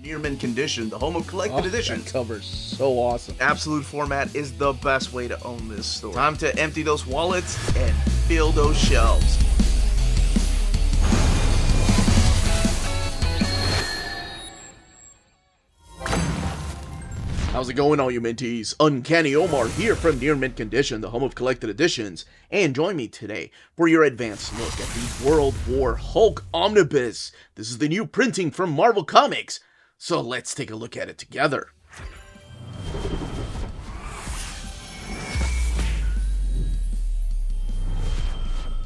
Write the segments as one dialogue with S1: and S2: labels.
S1: Near mint condition, the home of collected editions.
S2: That cover's so awesome.
S1: Absolute format is the best way to own this store. Time to empty those wallets and fill those shelves.
S2: How's it going, all you minties? Uncanny Omar here from Near Mint Condition, the home of collected editions, and join me today for your advanced look at the World War Hulk Omnibus. This is the new printing from Marvel Comics, so let's take a look at it together.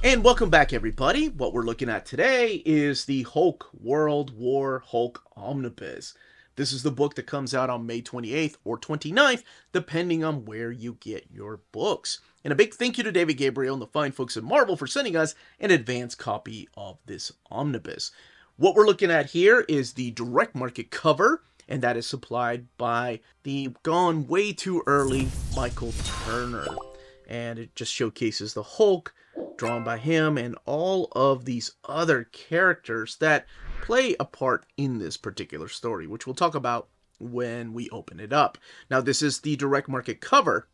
S2: And welcome back, everybody. What we're looking at today is the Hulk World War Hulk Omnibus. This is the book that comes out on May 28th or 29th, depending on where you get your books. And a big thank you to David Gabriel and the fine folks at Marvel for sending us an advance copy of this omnibus. What we're looking at here is the direct market cover, and that is supplied by the gone way too early Michael Turner. And it just showcases the Hulk, drawn by him, and all of these other characters that play a part in this particular story, which we'll talk about when we open it up. Now, this is the direct market cover.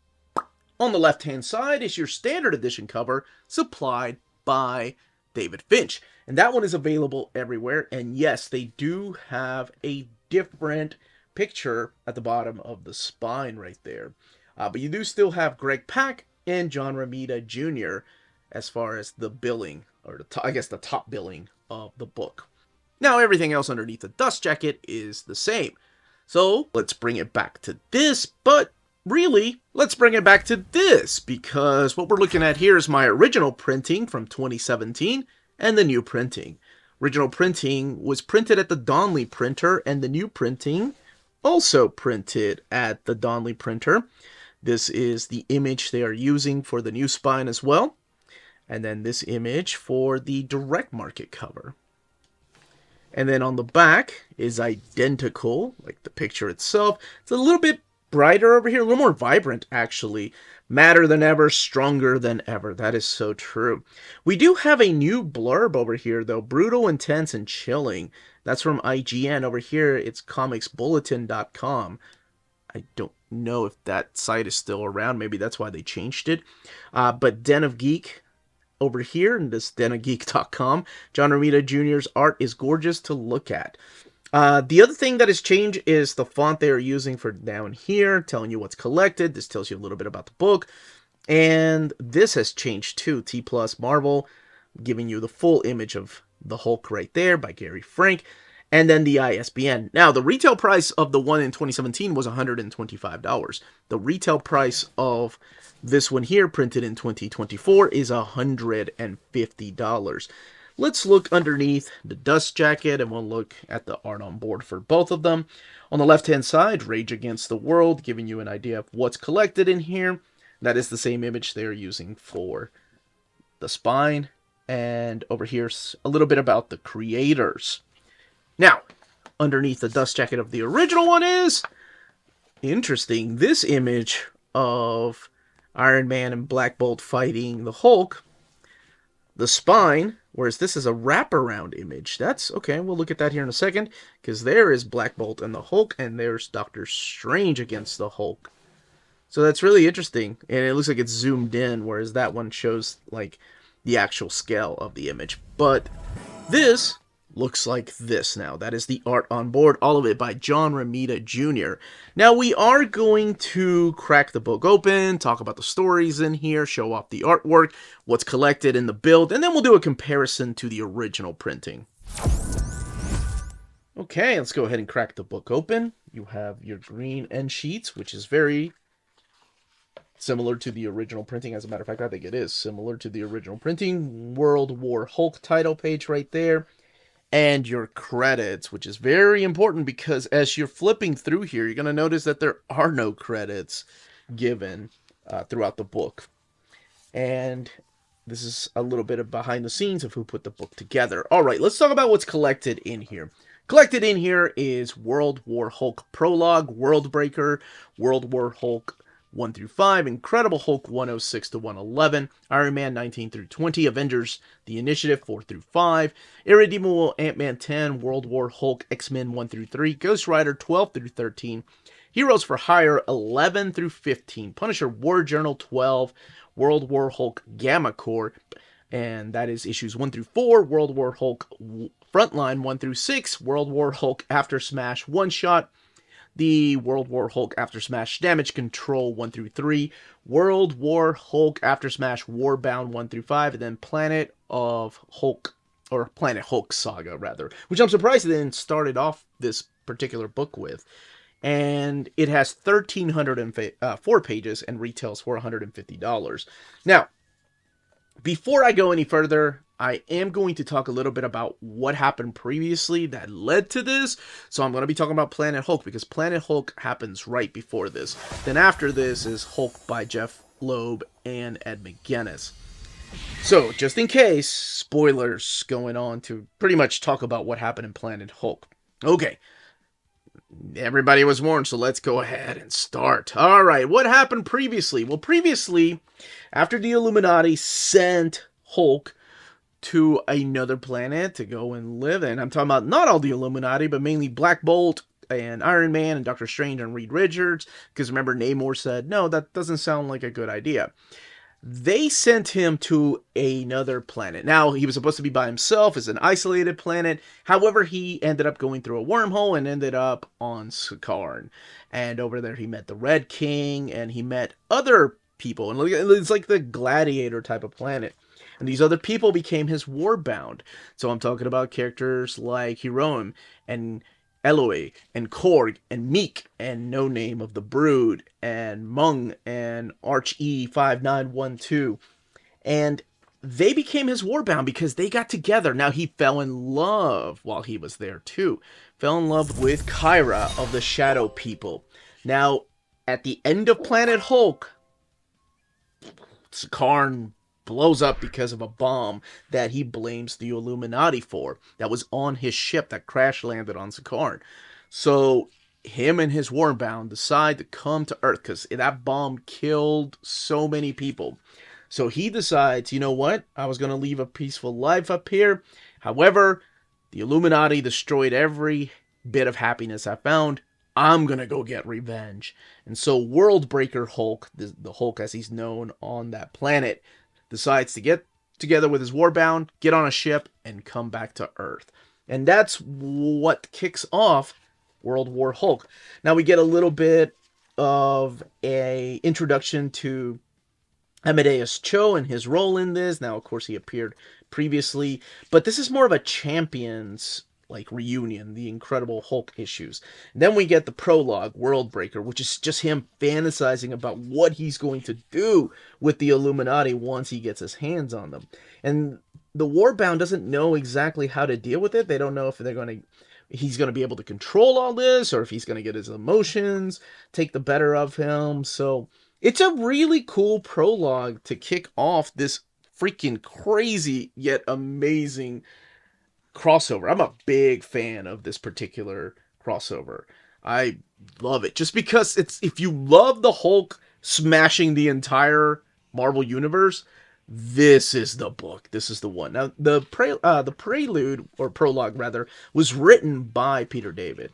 S2: On the left-hand side is your standard edition cover, supplied by David Finch. And that one is available everywhere. And yes, they do have a different picture at the bottom of the spine right there. But you do still have Greg Pak and John Romita Jr. as far as the billing, or the top billing of the book. Now, everything else underneath the dust jacket is the same. So, let's bring it back to this, but really, let's bring it back to this, because what we're looking at here is my original printing from 2017 and the new printing. Original printing was printed at the Donley printer, and the new printing also printed at the Donley printer. This is the image they are using for the new spine as well. And then this image for the direct market cover. And then on the back is identical, like the picture itself. It's a little bit brighter over here, a little more vibrant, actually. Madder than ever, stronger than ever. That is so true. We do have a new blurb over here, though. Brutal, intense, and chilling. That's from IGN. Over here, it's comicsbulletin.com. I don't know if that site is still around. Maybe that's why they changed it. But Den of Geek over here in this denofgeek.com, John Romita Jr.'s art is gorgeous to look at. The other thing that has changed is the font they are using for down here, telling you what's collected. This tells you a little bit about the book. And this has changed too. T Plus Marvel, giving you the full image of the Hulk right there by Gary Frank. And then the ISBN. Now, the retail price of the one in 2017 was $125. The retail price of this one here, printed in 2024, is $150. Let's look underneath the dust jacket, and we'll look at the art on board for both of them. On the left-hand side, Rage Against the World, giving you an idea of what's collected in here. That is the same image they're using for the spine. And over here's a little bit about the creators. Now, underneath the dust jacket of the original one is, interesting, this image of Iron Man and Black Bolt fighting the Hulk, the spine, whereas this is a wraparound image. That's, okay, we'll look at that here in a second, because there is Black Bolt and the Hulk, and there's Doctor Strange against the Hulk. So that's really interesting, and it looks like it's zoomed in, whereas that one shows, like, the actual scale of the image. But this looks like this now. That is the art on board, all of it by John Romita Jr. Now, we are going to crack the book open, talk about the stories in here, show off the artwork, what's collected in the build, and then we'll do a comparison to the original printing. Okay, let's go ahead and crack the book open. You have your green end sheets, which is very similar to the original printing. As a matter of fact, I think it is similar to the original printing. World War Hulk title page right there. And your credits, which is very important because as you're flipping through here, you're going to notice that there are no credits given throughout the book. And this is a little bit of behind the scenes of who put the book together. All right, let's talk about what's collected in here. Collected in here is World War Hulk Prologue, World Breaker, World War Hulk 1 through 5, Incredible Hulk 106 to 111, Iron Man 19 through 20, Avengers The Initiative 4 through 5, Irredeemable Ant-Man 10, World War Hulk X-Men 1 through 3, Ghost Rider 12 through 13, Heroes for Hire 11 through 15, Punisher War Journal 12, World War Hulk Gamma Corps, and that is issues 1 through 4, World War Hulk Frontline 1 through 6, World War Hulk After Smash One Shot, the World War Hulk After Smash Damage Control 1 through 3, World War Hulk After Smash Warbound 1 through 5, and then Planet Hulk Saga, rather, which I'm surprised they didn't started off this particular book with. And it has 1,304 pages and retails for $150. Now, before I go any further, I am going to talk a little bit about what happened previously that led to this. So I'm going to be talking about Planet Hulk, because Planet Hulk happens right before this. Then after this is Hulk by Jeff Loeb and Ed McGuinness. So, just in case, spoilers going on to pretty much talk about what happened in Planet Hulk. Okay. Everybody was warned, so let's go ahead and start. Alright, what happened previously? Well, previously, after the Illuminati sent Hulk to another planet to go and live in, I'm talking about not all the Illuminati, but mainly Black Bolt and Iron Man and Doctor Strange and Reed Richards, because remember, Namor said, no, that doesn't sound like a good idea. They sent him to another planet. Now, he was supposed to be by himself. It's an isolated planet. However, he ended up going through a wormhole and ended up on Sakaarn. And over there, he met the Red King, and he met other people. And it's like the gladiator type of planet. And these other people became his warbound. So I'm talking about characters like Hiroim and Eloy and Korg and Meek and No Name of the Brood and Mung and Arch E5912, and they became his warbound because they got together. Now, he fell in love while he was there too. Fell in love with Kyra of the Shadow People. Now, at the end of Planet Hulk, Sakaarn blows up because of a bomb that he blames the Illuminati for, that was on his ship that crash landed on Sakaarn. So him and his warbound decide to come to Earth because that bomb killed so many people. So he decides, you know what, I was going to leave a peaceful life up here. However, the Illuminati destroyed every bit of happiness I found. I'm going to go get revenge. And so Worldbreaker Hulk, the Hulk as he's known on that planet, decides to get together with his warbound, get on a ship, and come back to Earth. And that's what kicks off World War Hulk. Now we get a little bit of a introduction to Amadeus Cho and his role in this. Now, of course, he appeared previously, but this is more of a Champions reunion, the Incredible Hulk issues. And then we get the prologue, Worldbreaker, which is just him fantasizing about what he's going to do with the Illuminati once he gets his hands on them. And the Warbound doesn't know exactly how to deal with it. They don't know if he's going to be able to control all this, or if he's going to get his emotions take the better of him. So it's a really cool prologue to kick off this freaking crazy yet amazing crossover. I'm a big fan of this particular crossover. I love it just because if you love the Hulk smashing the entire Marvel universe, this is the book. This is the one. Now, the prelude, or prologue rather, was written by Peter David.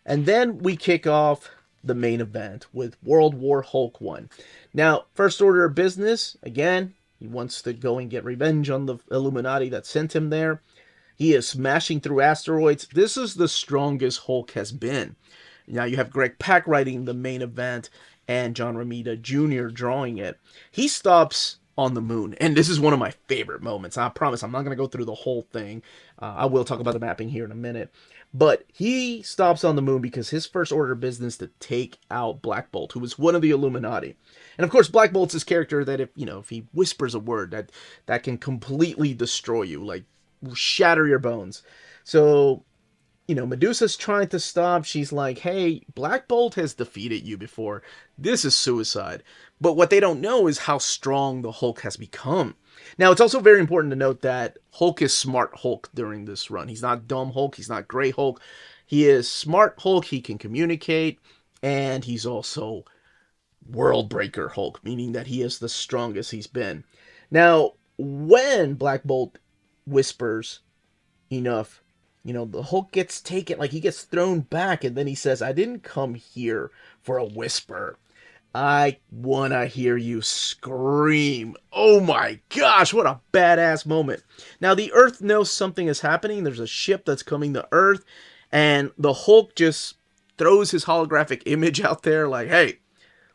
S2: And then we kick off the main event with World War Hulk 1. Now, first order of business, again, he wants to go and get revenge on the Illuminati that sent him there. He is smashing through asteroids. This is the strongest Hulk has been. Now you have Greg Pak writing the main event and John Romita Jr. drawing it. He stops on the moon, and this is one of my favorite moments. I promise I'm not going to go through the whole thing. I will talk about the mapping here in a minute. But he stops on the moon because his first order of business to take out Black Bolt, who was one of the Illuminati. And of course, Black Bolt's this character that if he whispers a word, that can completely destroy you, shatter your bones. So, Medusa's trying to stop. She's like, hey, Black Bolt has defeated you before. This is suicide. But what they don't know is how strong the Hulk has become. Now, it's also very important to note that Hulk is smart Hulk during this run. He's not dumb Hulk. He's not gray Hulk. He is smart Hulk. He can communicate. And he's also World Breaker Hulk, meaning that he is the strongest he's been. Now, when Black Bolt whispers enough, the Hulk gets taken, like he gets thrown back, and then he says, I didn't come here for a whisper. I wanna hear you scream. Oh my gosh, what a badass moment. Now, the Earth knows something is happening. There's a ship that's coming to Earth, and the Hulk just throws his holographic image out there like, hey,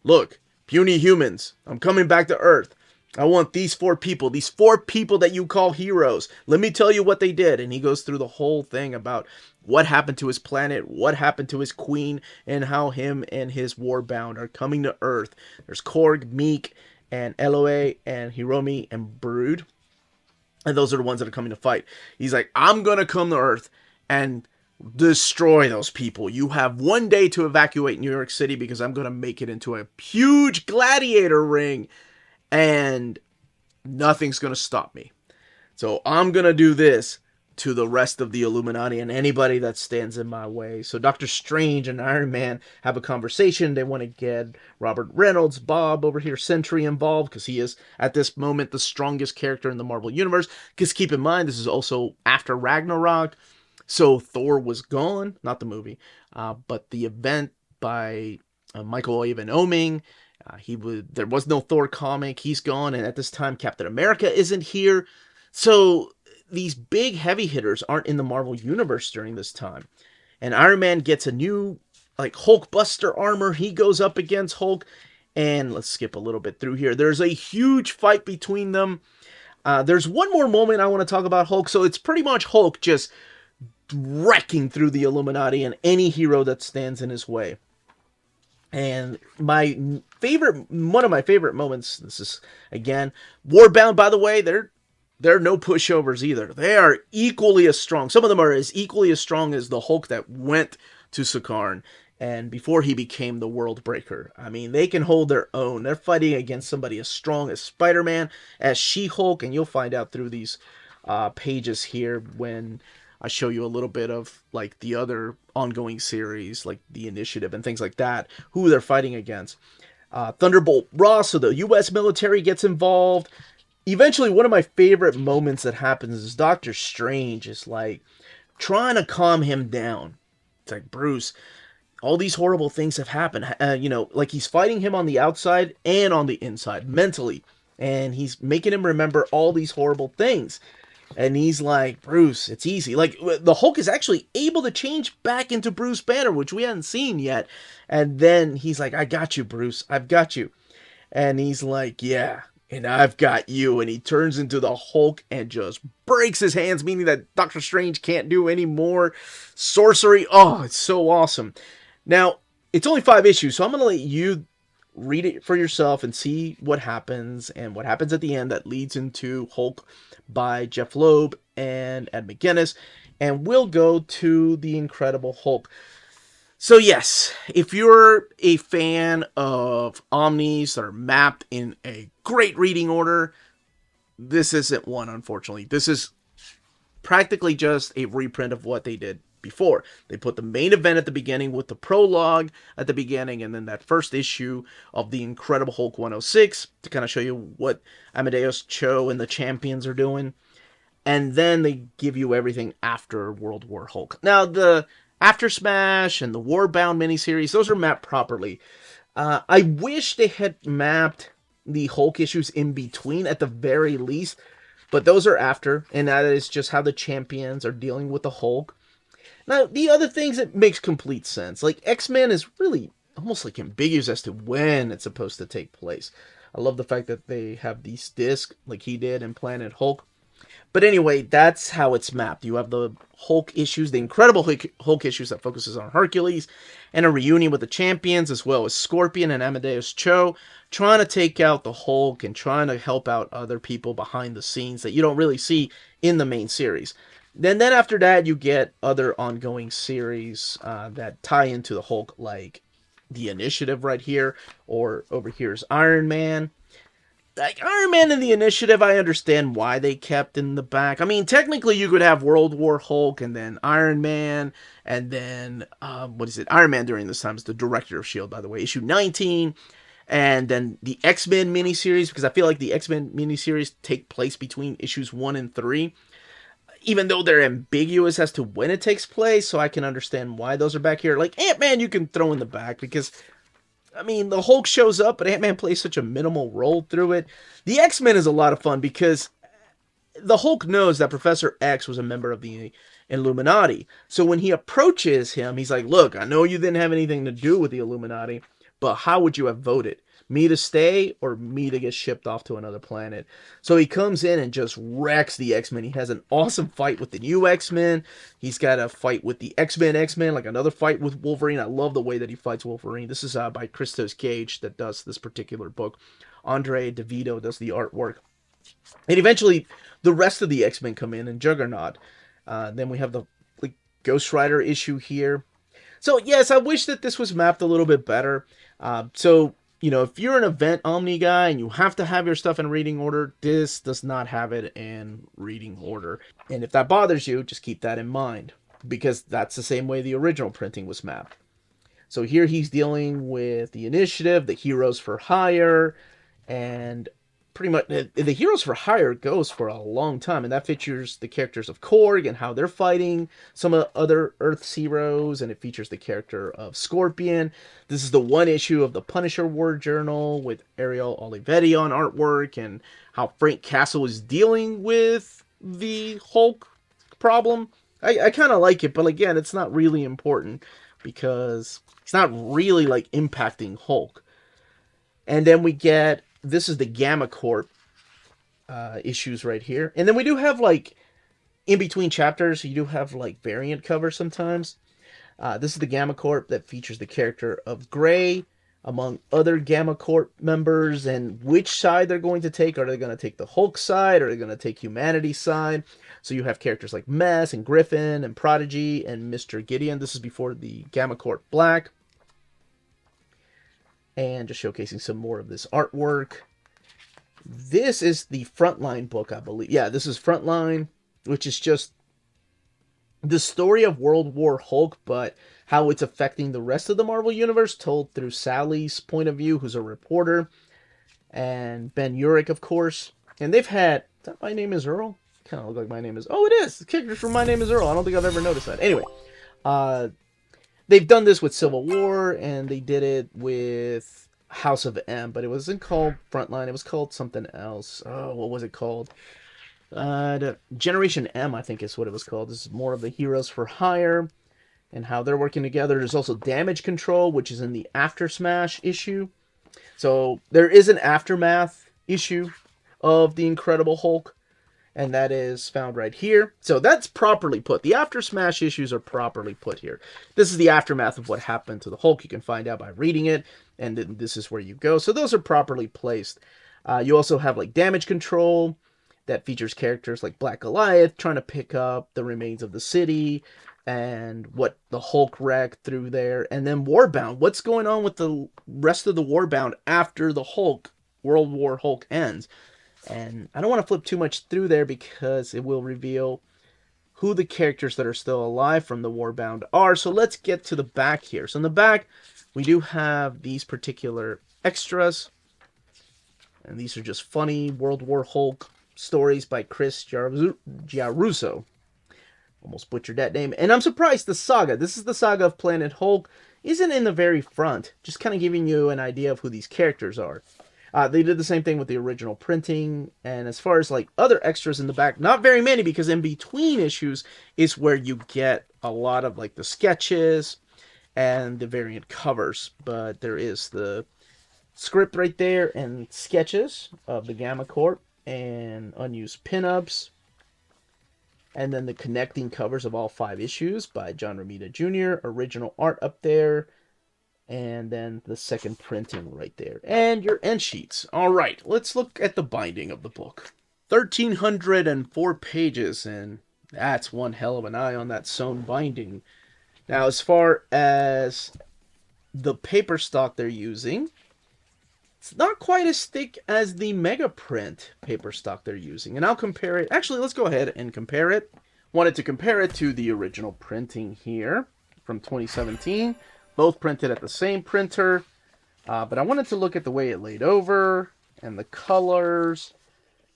S2: look, puny humans, I'm coming back to Earth. I want these four people that you call heroes. Let me tell you what they did. And he goes through the whole thing about what happened to his planet, what happened to his queen, and how him and his Warbound are coming to Earth. There's Korg, Meek, and Eloy, and Hiromi, and Brood. And those are the ones that are coming to fight. He's like, I'm going to come to Earth and destroy those people. You have one day to evacuate New York City because I'm going to make it into a huge gladiator ring. And nothing's going to stop me. So I'm going to do this to the rest of the Illuminati and anybody that stands in my way. So Doctor Strange and Iron Man have a conversation. They want to get Robert Reynolds, Bob over here, Sentry involved, because he is, at this moment, the strongest character in the Marvel Universe. Because keep in mind, this is also after Ragnarok. So Thor was gone, not the movie, but the event by Michael Avon Oeming. There was no Thor comic. He's gone, and at this time, Captain America isn't here. So these big heavy hitters aren't in the Marvel Universe during this time. And Iron Man gets a new, Hulk Buster armor. He goes up against Hulk, and let's skip a little bit through here. There's a huge fight between them. There's one more moment I want to talk about Hulk. So it's pretty much Hulk just wrecking through the Illuminati and any hero that stands in his way. And one of my favorite moments, this is, again, Warbound, by the way, they're no pushovers either. They are equally as strong. Some of them are as equally as strong as the Hulk that went to Sakaarn, and before he became the World Breaker. I mean, they can hold their own. They're fighting against somebody as strong as Spider-Man, as She-Hulk, and you'll find out through these pages here when I show you a little bit of, the other ongoing series, like The Initiative and things like that, who they're fighting against. Thunderbolt Ross, so the U.S. military gets involved. Eventually, one of my favorite moments that happens is Doctor Strange is, trying to calm him down. It's like, Bruce, all these horrible things have happened. He's fighting him on the outside and on the inside, mentally. And he's making him remember all these horrible things. And he's like, Bruce, it's easy. The Hulk is actually able to change back into Bruce Banner, which we hadn't seen yet. And then he's like, I got you, Bruce. I've got you. And he's like, yeah, and I've got you. And he turns into the Hulk and just breaks his hands, meaning that Doctor Strange can't do any more sorcery. Oh, it's so awesome. Now, it's only 5 issues, so I'm going to let you read it for yourself and see what happens and what happens at the end that leads into Hulk by Jeff Loeb and Ed McGuinness, and we'll go to the Incredible Hulk. So yes, if you're a fan of omnis that are mapped in a great reading order, this isn't one, unfortunately. This is practically just a reprint of what they did before. They put the main event at the beginning with the prologue at the beginning, and then that first issue of the Incredible Hulk 106 to kind of show you what Amadeus Cho and the Champions are doing. And then they give you everything after World War Hulk. Now, the After Smash and the Warbound miniseries, those are mapped properly. I wish they had mapped the Hulk issues in between at the very least, but those are after, and that is just how the Champions are dealing with the Hulk. Now, the other things, it makes complete sense. X-Men is really almost ambiguous as to when it's supposed to take place. I love the fact that they have these discs, like he did in Planet Hulk. But anyway, that's how it's mapped. You have the Hulk issues, the Incredible Hulk issues that focuses on Hercules, and a reunion with the Champions, as well as Scorpion and Amadeus Cho, trying to take out the Hulk and trying to help out other people behind the scenes that you don't really see in the main series. Then after that, you get other ongoing series that tie into the Hulk, like The Initiative right here, or over here is Iron Man. Iron Man and The Initiative, I understand why they kept in the back. I mean, technically you could have World War Hulk and then Iron Man, and then, Iron Man during this time is the director of S.H.I.E.L.D., by the way, issue 19. And then the X-Men miniseries, because I feel like the X-Men miniseries take place between issues 1 and 3, even though they're ambiguous as to when it takes place, so I can understand why those are back here. Like Ant-Man you can throw in the back, because I mean, the Hulk shows up, but Ant-Man plays such a minimal role through it. The X-Men is a lot of fun because the Hulk knows that Professor X was a member of the Illuminati. So when he approaches him, he's like, look, I know you didn't have anything to do with the Illuminati, but how would you have voted? Me to stay or me to get shipped off to another planet? So he comes in and just wrecks the X-Men. He has an awesome fight with the new X-Men. He's got a fight with the X-Men, like another fight with Wolverine. I love the way that he fights Wolverine. This is by Christos Gage that does this particular book. Andre DeVito does the artwork. And eventually, the rest of the X-Men come in, and Juggernaut. Then we have the Ghost Rider issue here. So, yes, I wish that this was mapped a little bit better. If you're an Event Omni guy and you have to have your stuff in reading order, this does not have it in reading order. And if that bothers you, just keep that in mind, because that's the same way the original printing was mapped. So here he's dealing with the Initiative, the Heroes for Hire, and pretty much the Heroes for Hire goes for a long time, and that features the characters of Korg and how they're fighting some of other Earth's heroes, and it features the character of Scorpion. This is the one issue of the Punisher War Journal with Ariel Olivetti on artwork, and how Frank Castle is dealing with the Hulk problem. I kind of like it, but again, it's not really important because it's not really impacting Hulk. And then we get, this is the Gamma Corp issues right here. And then we do have, in between chapters, you do have, variant covers sometimes. This is the Gamma Corp that features the character of Gray, among other Gamma Corp members, and which side they're going to take. Are they going to take the Hulk side, or are they going to take humanity's side? So you have characters like Mess, and Griffin, and Prodigy, and Mr. Gideon. This is before the Gamma Corp Black. And just showcasing some more of this artwork. This is the Frontline book, I believe. Yeah, this is Frontline, which is just the story of World War Hulk, but how it's affecting the rest of the Marvel Universe, told through Sally's point of view, who's a reporter, and Ben Urich, of course. And they've had, is that My Name is Earl? Kind of look like My Name is, oh, it is! The characters from My Name is Earl. I don't think I've ever noticed that. Anyway, they've done this with Civil War, and they did it with House of M, but it wasn't called Frontline. It was called something else. Oh, what was it called? Generation M, I think is what it was called. This is more of the Heroes for Hire and how they're working together. There's also Damage Control, which is in the After Smash issue. So there is an Aftermath issue of the Incredible Hulk, and that is found right here. So that's properly put. The After Smash issues are properly put here. This is the aftermath of what happened to the Hulk. You can find out by reading it, and then this is where you go. So those are properly placed. You also have Damage Control that features characters like Black Goliath trying to pick up the remains of the city and what the Hulk wrecked through there. And then Warbound. What's going on with the rest of the Warbound after the Hulk, World War Hulk, ends? And I don't want to flip too much through there because it will reveal who the characters that are still alive from the Warbound are. So let's get to the back here. So in the back, we do have these particular extras. And these are just funny World War Hulk stories by Chris Giarrusso. Almost butchered that name. And I'm surprised the saga, this is the saga of Planet Hulk, isn't in the very front. Just kind of giving you an idea of who these characters are. They did the same thing with the original printing. And as far as other extras in the back, not very many, because in between issues is where you get a lot of the sketches and the variant covers. But there is the script right there and sketches of the Gamma Corp and unused pinups. And then the connecting covers of all 5 issues by John Romita Jr. Original art up there. And then the second printing right there. And your end sheets. All right, let's look at the binding of the book. 1,304 pages, and that's one hell of an eye on that sewn binding. Now, as far as the paper stock they're using, it's not quite as thick as the Mega Print paper stock they're using. And I'll compare it. Actually, let's go ahead and compare it. Wanted to compare it to the original printing here from 2017. Both printed at the same printer. But I wanted to look at the way it laid over, and the colors,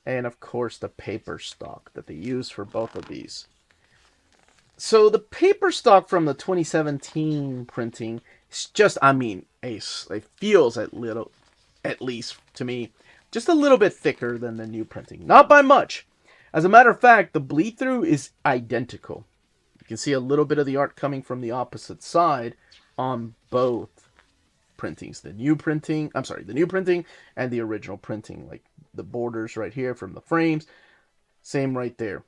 S2: and of course the paper stock that they use for both of these. So the paper stock from the 2017 printing is just, it feels at least to me, just a little bit thicker than the new printing. Not by much. As a matter of fact, the bleed through is identical. You can see a little bit of the art coming from the opposite side on both printings. The new printing and the original printing. Like the borders right here from the frames. Same right there.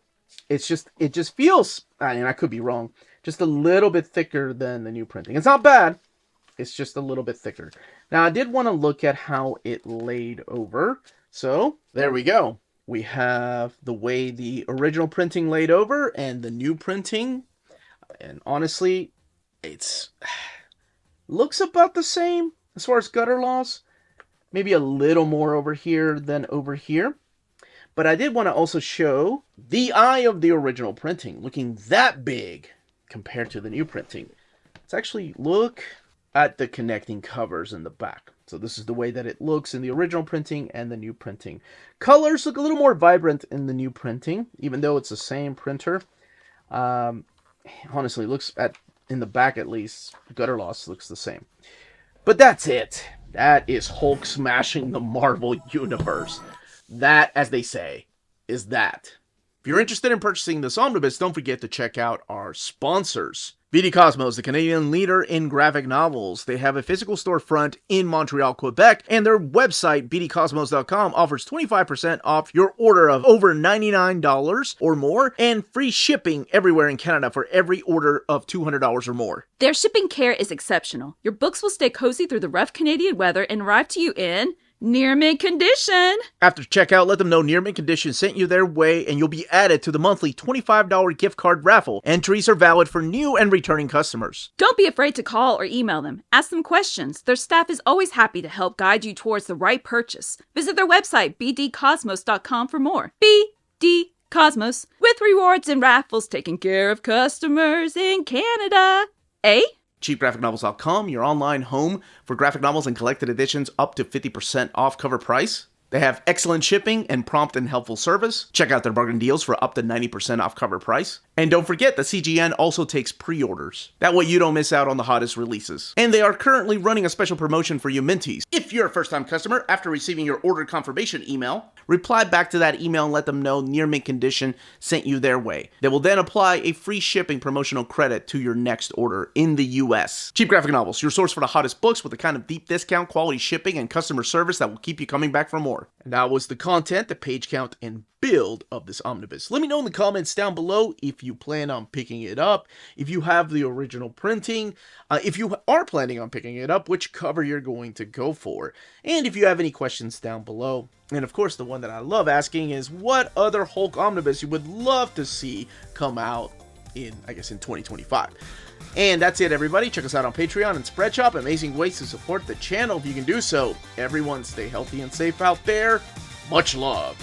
S2: It just feels, and I could be wrong, just a little bit thicker than the new printing. It's not bad. It's just a little bit thicker. Now, I did want to look at how it laid over. So, there we go. We have the way the original printing laid over and the new printing. And honestly, it's looks about the same as far as gutter loss. Maybe a little more over here than over here. But I did want to also show the eye of the original printing looking that big compared to the new printing. Let's actually look at the connecting covers in the back. So this is the way that it looks in the original printing and the new printing. Colors look a little more vibrant in the new printing, even though it's the same printer. Honestly, in the back at least, gutter loss looks the same. But that's it. That is Hulk smashing the Marvel Universe. That, as they say, is that. If you're interested in purchasing this omnibus, don't forget to check out our sponsors. BD Cosmos, the Canadian leader in graphic novels. They have a physical storefront in Montreal, Quebec, and their website, bdcosmos.com, offers 25% off your order of over $99 or more, and free shipping everywhere in Canada for every order of $200 or more.
S3: Their shipping care is exceptional. Your books will stay cozy through the rough Canadian weather and arrive to you in near mint condition.
S2: After checkout, let them know Near Mint Condition sent you their way, and you'll be added to the monthly $25 gift card raffle. Entries are valid for new and returning customers.
S3: Don't be afraid to call or email them. Ask them questions. Their staff is always happy to help guide you towards the right purchase. Visit their website, bdcosmos.com, for more. BD Cosmos, with rewards and raffles taking care of customers in Canada. Eh?
S2: CheapGraphicNovels.com, your online home for graphic novels and collected editions up to 50% off cover price. They have excellent shipping and prompt and helpful service. Check out their bargain deals for up to 90% off cover price. And don't forget that CGN also takes pre-orders. That way you don't miss out on the hottest releases. And they are currently running a special promotion for you Minties. If you're a first-time customer, after receiving your order confirmation email, reply back to that email and let them know Near Mint Condition sent you their way. They will then apply a free shipping promotional credit to your next order in the US. Cheap Graphic Novels, your source for the hottest books with the kind of deep discount, quality shipping, and customer service that will keep you coming back for more. And that was the content, the page count, and build of this omnibus. Let me know in the comments down below if you plan on picking it up, if you have the original printing, if you are planning on picking it up, which cover you're going to go for, and if you have any questions down below. And of course, the one that I love asking is what other Hulk omnibus you would love to see come out in 2025. And that's it, everybody. Check us out on Patreon and Spreadshop. Amazing ways to support the channel if you can do so. Everyone stay healthy and safe out there. Much love.